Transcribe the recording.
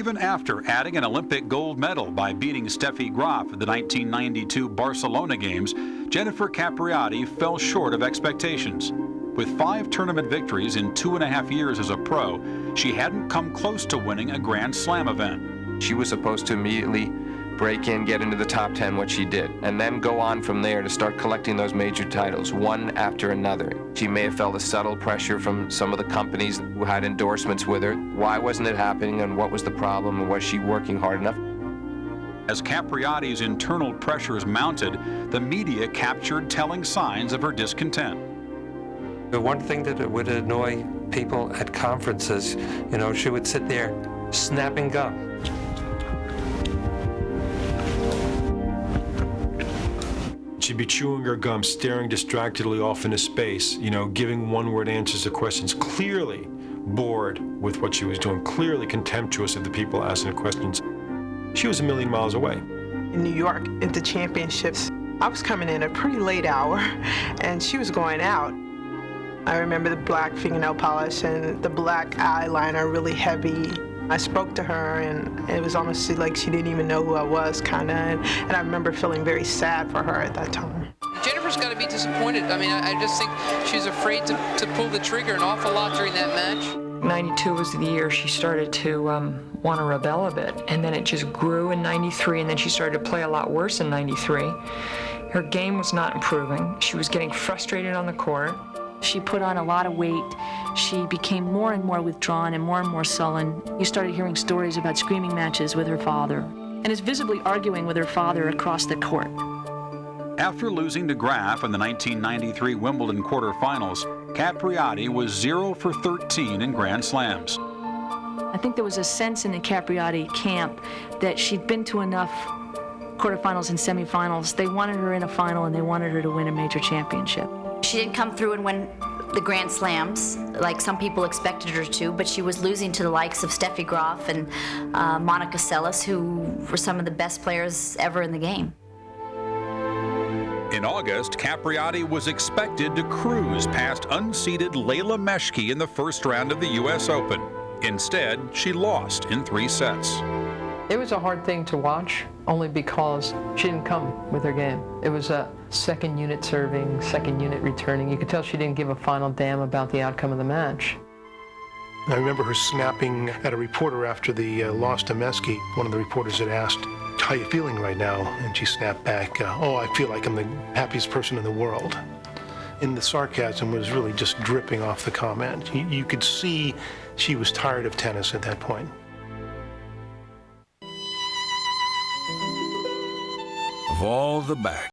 Even after adding an Olympic gold medal by beating Steffi Graf at the 1992 Barcelona Games, Jennifer Capriati fell short of expectations. With 5 tournament victories in 2.5 years as a pro, she hadn't come close to winning a Grand Slam event. She was supposed to immediately break in, get into the top 10, what she did, and then go on from there to start collecting those major titles, one after another. She may have felt a subtle pressure from some of the companies who had endorsements with her. Why wasn't it happening, and what was the problem, and was she working hard enough? As Capriati's internal pressures mounted, the media captured telling signs of her discontent. The one thing that would annoy people at conferences, she would sit there snapping gum. She'd be chewing her gum, staring distractedly off into space, giving one-word answers to questions, clearly bored with what she was doing, clearly contemptuous of the people asking her questions. She was a million miles away. In New York, at the championships, I was coming in a pretty late hour, and she was going out. I remember the black fingernail polish and the black eyeliner, really heavy. I spoke to her, and it was almost like she didn't even know who I was, kind of. And I remember feeling very sad for her at that time. Jennifer's got to be disappointed. I mean, I just think she's afraid to pull the trigger an awful lot during that match. 92 was the year she started to want to rebel a bit, and then it just grew in 93, and then she started to play a lot worse in 93. Her game was not improving. She was getting frustrated on the court. She put on a lot of weight. She became more and more withdrawn and more sullen. You started hearing stories about screaming matches with her father, and is visibly arguing with her father across the court. After losing to Graf in the 1993 Wimbledon quarterfinals, Capriati was 0 for 13 in Grand Slams. I think there was a sense in the Capriati camp that she'd been to enough quarterfinals and semifinals. They wanted her in a final, and they wanted her to win a major championship. She didn't come through and win the Grand Slams like some people expected her to, but she was losing to the likes of Steffi Graf and Monica Seles, who were some of the best players ever in the game. In August, Capriati was expected to cruise past unseeded Leila Meshki in the first round of the U.S. Open. Instead, she lost in 3 sets. It was a hard thing to watch, only because she didn't come with her game. It was a second unit serving, second unit returning. You could tell she didn't give a final damn about the outcome of the match. I remember her snapping at a reporter after the loss to Meshki. One of the reporters had asked, "How are you feeling right now?" And she snapped back, "Oh, I feel like I'm the happiest person in the world." And the sarcasm was really just dripping off the comment. You could see she was tired of tennis at that point. Of all the back